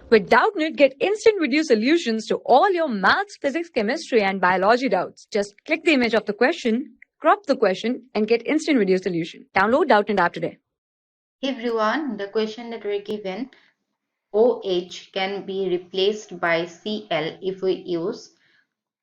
With Doubtnut, get instant video solutions to all your maths, physics, chemistry, and biology doubts. Just click the image of the question, crop the question, and get instant video solution. Download Doubtnut app today. Hey everyone, the question that we're given, OH can be replaced by Cl if we use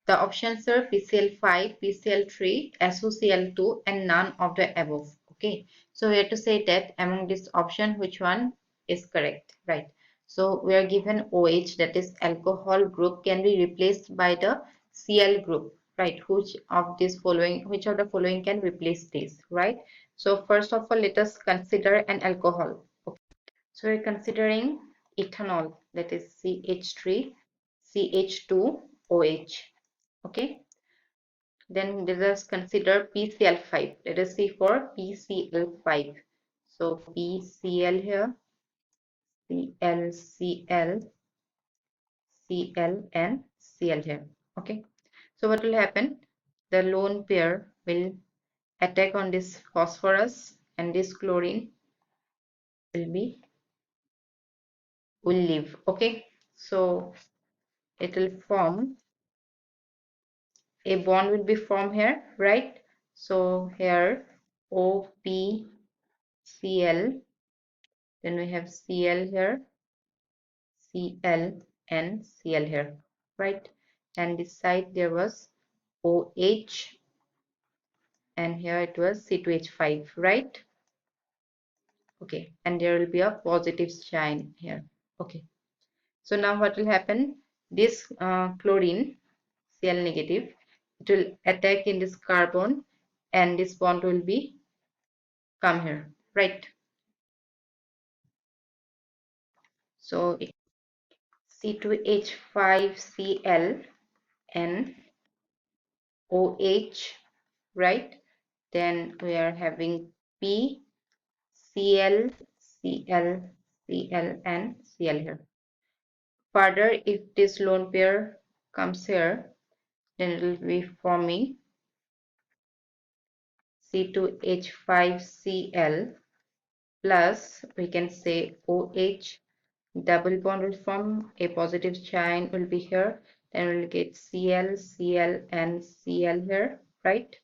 the options are PCl5, PCl3, SOCl2 and none of the above. Okay, so we have to say that among this option which one is correct, right? So we are given OH, that is alcohol group, can be replaced by the Cl group, right? Which of the following can replace this, right? So first of all, let us consider an alcohol. Okay. So we're considering ethanol, that is CH3, CH2, OH. Okay, then let us consider PCl5. Let us see for PCl5. So PCl here, Cl, Cl, Cl and Cl here. Okay, so what will happen? The lone pair will attack on this phosphorus and this chlorine will leave. Okay, so it will form a bond will be formed here, right? So here OPCl, then we have Cl here, Cl and Cl here, right? And this side there was OH and here it was C2H5, right? Okay, and there will be a positive sign here. Okay, so now what will happen? This chlorine, Cl negative, it will attack in this carbon and this bond will be come here, right? So C2H5Cl and OH, right? Then we are having P, Cl, Cl, Cl and Cl here. Further, if this lone pair comes here, then it will be forming C2H5Cl plus we can say OH, double bond will form, a positive sign will be here, then we'll get Cl, Cl and Cl here, right?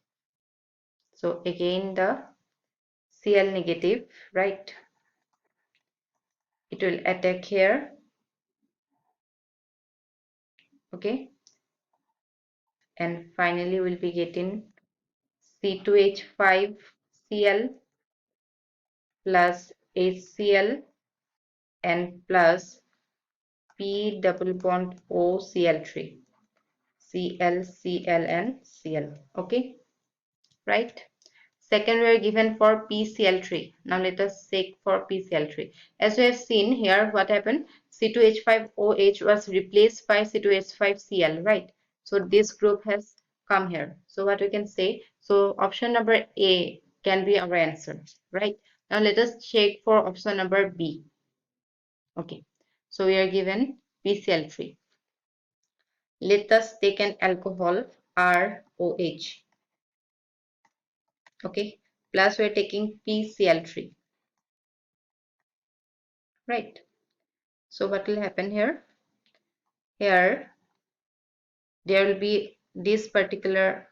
So again the Cl negative, right? It will attack here. Okay, and finally we'll be getting C2H5Cl plus HCl and plus P double bond OCl3, Cl, Cl and Cl. Okay, right? Second, we are given for PCl3. Now let us check for PCl3. As we have seen here, what happened? C2H5OH was replaced by C2H5Cl, right? So this group has come here. So what we can say? So option number A can be our answer, right? Now let us check for option number B. Okay. So we are given PCl3. Let us take an alcohol ROH. Okay, plus we're taking PCl3, right? So what will happen here? Here there will be this particular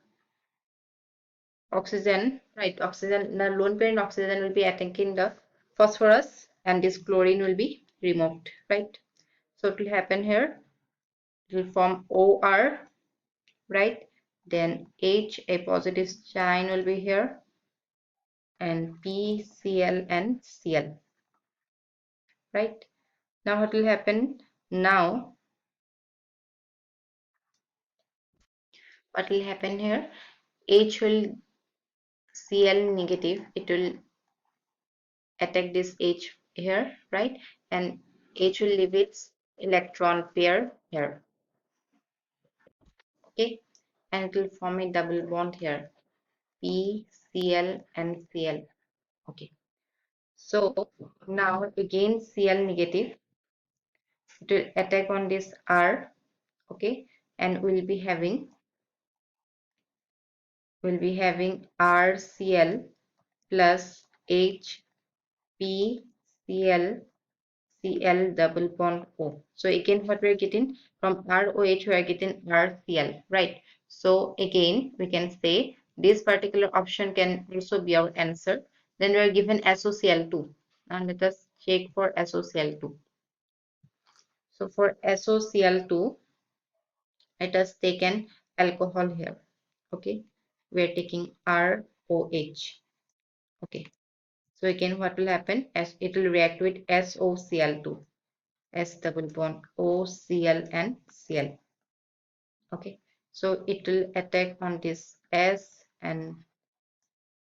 oxygen, right? Oxygen, the lone pair in oxygen will be attacking the phosphorus and this chlorine will be removed, right? So it will happen here, it will form OR, right? Then H, a positive sign will be here, and P, Cl and Cl, right? Now what will happen? Now what will happen here? H will Cl negative, it will attack this H here, right? And H will leave its electron pair here. Okay, and it will form a double bond here, P, Cl and Cl. Okay, so now again Cl negative, it will attack on this R. Okay, and we'll be having RCl plus H, P, Cl, Cl double bond O. So again what we are getting from ROH, we are getting RCl, right? So again we can say this particular option can also be our answer. Then we are given SOCl2. Now let us check for SOCl2. So for SOCl2, let us take an alcohol here. Okay, we are taking ROH. Okay, so again what will happen, as it will react with SOCl2, S double bond OCl and Cl. Okay, so it will attack on this S and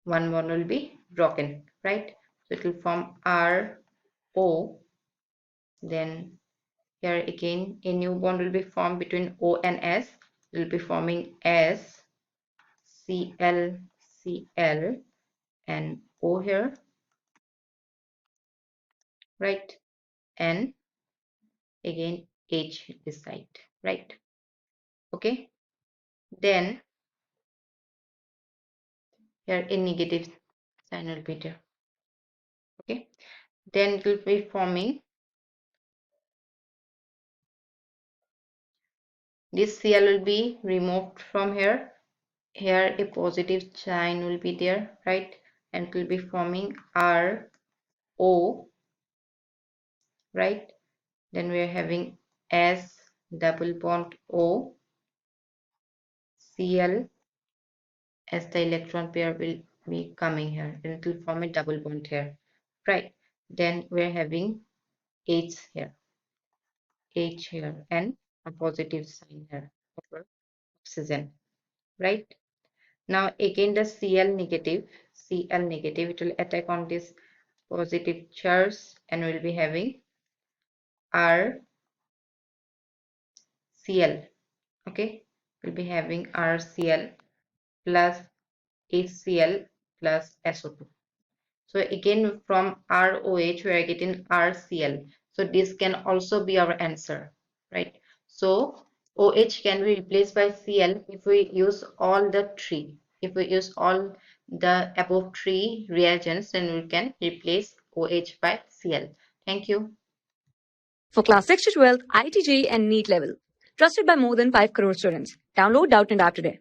one bond will be broken, right? So it will form RO. Then here again a new bond will be formed between O and S. It will be forming S Cl Cl and O here, right? And again H this side, right? Okay, then here a negative sign will be there. Okay, then it will be forming this Cl will be removed from here. Here a positive sign will be there, right? And it will be forming RO, right? Then we are having S double bond O Cl, as the electron pair will be coming here, and it will form a double bond here, right? Then we are having H here, and a positive sign here for oxygen, right? Now again the Cl negative, it will attack on this positive charge and we'll be having RCl. Okay, we'll be having RCl plus HCl plus SO2. So again from ROH we are getting RCl. So this can also be our answer, right? So OH can be replaced by Cl if we use all the three. If we use all the above three reagents, then we can replace OH by Cl. Thank you. For class 6 to 12, IIT JEE and NEET level. Trusted by more than 5 crore students. Download Doubtnut app today.